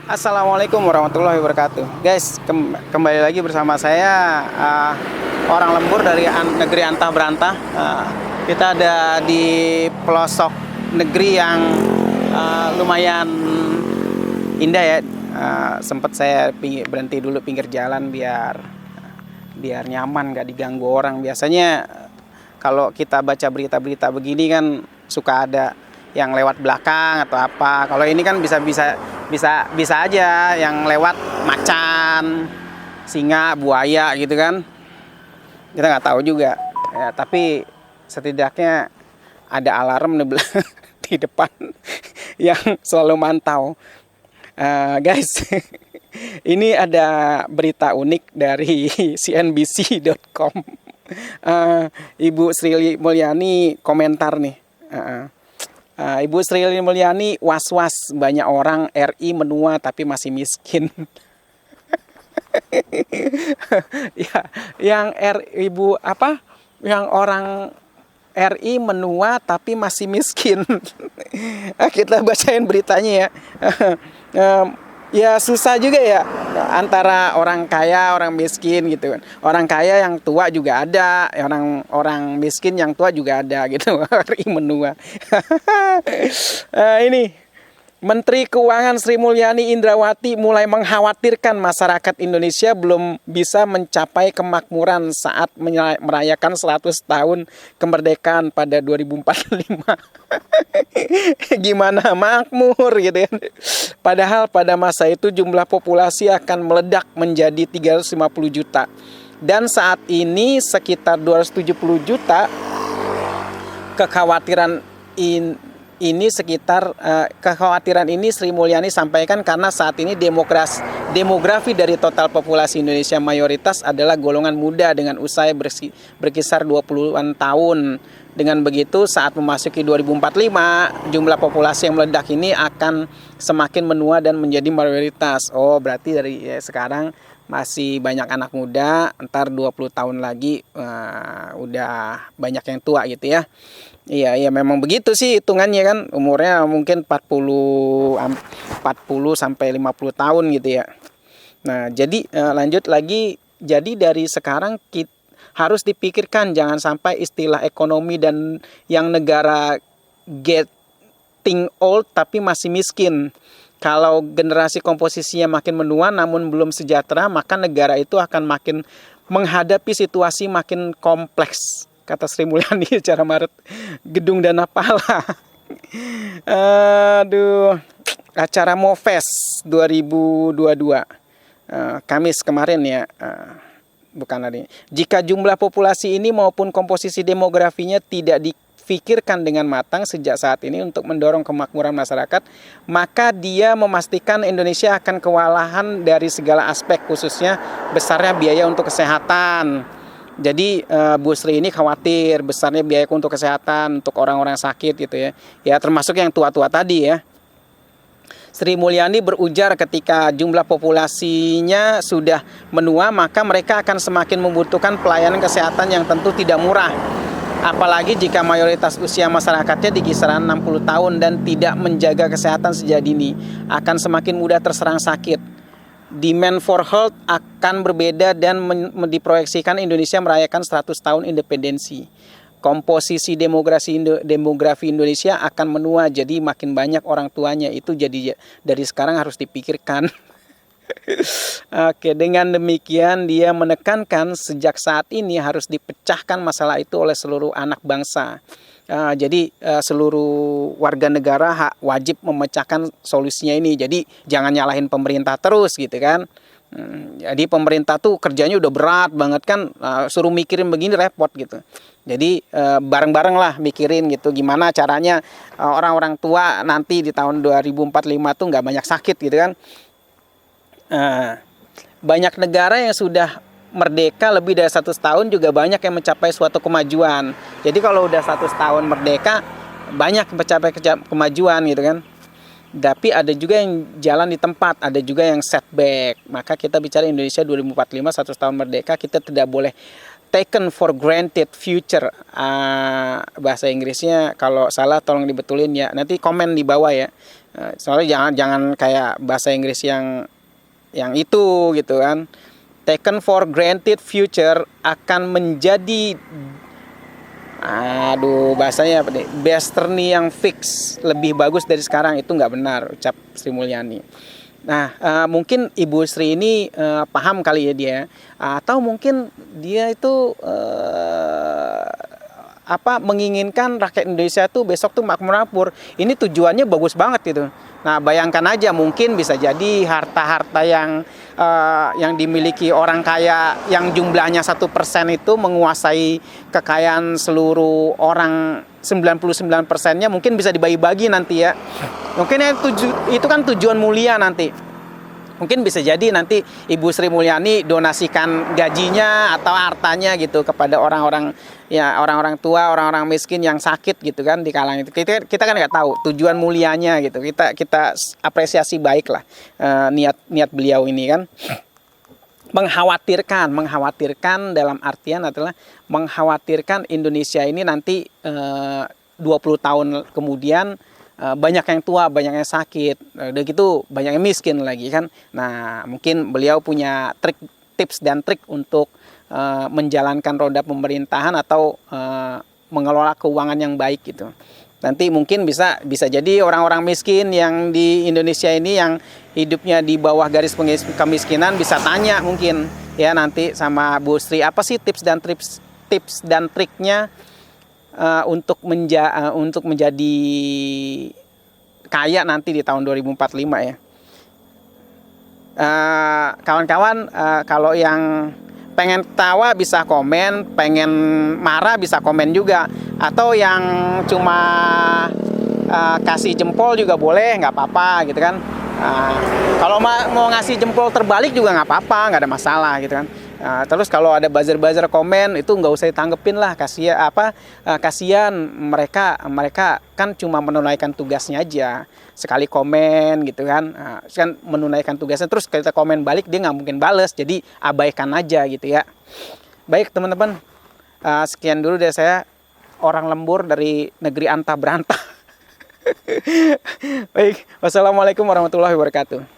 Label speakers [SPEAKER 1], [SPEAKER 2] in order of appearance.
[SPEAKER 1] Assalamualaikum warahmatullahi wabarakatuh. Guys, kembali lagi bersama saya, orang lembur dari negeri Antah Berantah. Kita ada di pelosok negeri yang lumayan indah ya. Sempat saya berhenti dulu pinggir jalan biar nyaman, gak diganggu orang. Biasanya kalau kita baca berita-berita begini kan suka ada yang lewat belakang atau apa. Kalau ini kan bisa aja yang lewat macan, singa, buaya gitu kan. Kita nggak tahu juga. Ya, tapi setidaknya ada alarm di depan yang selalu mantau. Guys, ini ada berita unik dari cnbc.com. Ibu Sri Mulyani komentar nih. Ibu Sri Mulyani was-was banyak orang RI menua tapi masih miskin. Ya, yang orang RI menua tapi masih miskin. Kita bacain beritanya ya. Ya susah juga ya antara orang kaya, orang miskin gitu kan. Orang kaya yang tua juga ada, orang miskin yang tua juga ada gitu. RI menua. Ini Menteri Keuangan Sri Mulyani Indrawati mulai mengkhawatirkan masyarakat Indonesia belum bisa mencapai kemakmuran saat merayakan 100 tahun kemerdekaan pada 2045. Gimana makmur gitu kan. Padahal pada masa itu jumlah populasi akan meledak menjadi 350 juta. Dan saat ini sekitar 270 juta. Kekhawatiran ini Sri Mulyani sampaikan karena saat ini demografi dari total populasi Indonesia mayoritas adalah golongan muda dengan usia berkisar 20-an tahun. Dengan begitu saat memasuki 2045 jumlah populasi yang meledak ini akan semakin menua dan menjadi mayoritas. Oh, berarti dari sekarang masih banyak anak muda, ntar 20 tahun lagi udah banyak yang tua gitu ya. Iya memang begitu sih hitungannya kan, umurnya mungkin 40 sampai 50 tahun gitu ya. Nah, jadi lanjut lagi, jadi dari sekarang kita harus dipikirkan jangan sampai istilah ekonomi dan yang negara getting old tapi masih miskin. Kalau generasi komposisinya makin menua namun belum sejahtera, maka negara itu akan makin menghadapi situasi makin kompleks. Kata Sri Mulyani secara Maret Gedung Dana Pala. Acara Mofest 2022 Kamis kemarin ya. Bukan hari ini. Jika jumlah populasi ini maupun komposisi demografinya tidak difikirkan dengan matang sejak saat ini untuk mendorong kemakmuran masyarakat, maka dia memastikan Indonesia akan kewalahan dari segala aspek, khususnya besarnya biaya untuk kesehatan. Jadi Bu Sri ini khawatir besarnya biaya untuk kesehatan untuk orang-orang sakit gitu ya. Ya termasuk yang tua-tua tadi ya. Sri Mulyani berujar ketika jumlah populasinya sudah menua maka mereka akan semakin membutuhkan pelayanan kesehatan yang tentu tidak murah. Apalagi jika mayoritas usia masyarakatnya di kisaran 60 tahun dan tidak menjaga kesehatan sejak dini, akan semakin mudah terserang sakit. Demand for health akan berbeda dan diproyeksikan Indonesia merayakan 100 tahun independensi. Komposisi demografi Indonesia akan menua, jadi makin banyak orang tuanya. Itu jadi dari sekarang harus dipikirkan. Oke, dengan demikian dia menekankan sejak saat ini harus dipecahkan masalah itu oleh seluruh anak bangsa. Jadi seluruh warga negara wajib memecahkan solusinya ini. Jadi jangan nyalahin pemerintah terus gitu kan. Jadi pemerintah tuh kerjanya udah berat banget kan, suruh mikirin begini repot gitu. Jadi bareng-bareng lah mikirin gitu gimana caranya orang-orang tua nanti di tahun 2045 tuh nggak banyak sakit gitu kan. Banyak negara yang sudah merdeka lebih dari 100 tahun juga banyak yang mencapai suatu kemajuan. Jadi kalau udah 100 tahun merdeka banyak mencapai kemajuan gitu kan. Tapi ada juga yang jalan di tempat, ada juga yang setback. Maka kita bicara Indonesia 2045, 100 tahun merdeka, kita tidak boleh taken for granted future. Bahasa Inggrisnya kalau salah tolong dibetulin ya. Nanti komen di bawah ya. Soalnya jangan kayak bahasa Inggris yang itu gitu kan. Taken for granted future akan menjadi bahasanya apa nih? Destiny yang fix, lebih bagus dari sekarang, itu nggak benar, ucap Sri Mulyani. Nah, mungkin Ibu Sri ini paham kali ya dia, atau mungkin dia itu menginginkan rakyat Indonesia tuh besok tuh makmur. Ini tujuannya bagus banget gitu. Nah, bayangkan aja, mungkin bisa jadi harta-harta yang dimiliki orang kaya yang jumlahnya 1% itu menguasai kekayaan seluruh orang 99%-nya, mungkin bisa dibagi-bagi nanti ya. Mungkin itu kan tujuan mulia nanti. Mungkin bisa jadi nanti Ibu Sri Mulyani donasikan gajinya atau hartanya gitu kepada orang-orang tua, orang-orang miskin yang sakit gitu kan di kalangan itu. Kita kan nggak tahu tujuan mulianya gitu. Kita apresiasi baik lah niat beliau ini kan. Mengkhawatirkan dalam artian adalah mengkhawatirkan Indonesia ini nanti 20 tahun kemudian banyak yang tua, banyak yang sakit, udah gitu banyak yang miskin lagi kan. Nah, mungkin beliau punya tips dan trik untuk menjalankan roda pemerintahan atau mengelola keuangan yang baik gitu. Nanti mungkin bisa jadi orang-orang miskin yang di Indonesia ini yang hidupnya di bawah garis kemiskinan bisa tanya mungkin ya nanti sama Bu Sri, apa sih tips dan triknya untuk menjadi kaya nanti di tahun 2045 ya. Kawan-kawan, kalau yang pengen tawa bisa komen, pengen marah bisa komen juga, atau yang cuma kasih jempol juga boleh, nggak apa-apa gitu kan. Kalau mau ngasih jempol terbalik juga nggak apa-apa, nggak ada masalah gitu kan. Terus kalau ada buzzer komen itu nggak usah ditanggepin lah, kasihan mereka kan cuma menunaikan tugasnya aja, sekali komen gitu kan, kan menunaikan tugasnya, terus kita komen balik dia nggak mungkin bales, jadi abaikan aja gitu ya. Baik teman-teman, sekian dulu dari saya, orang lembur dari negeri antah berantah. Baik, wassalamualaikum warahmatullahi wabarakatuh.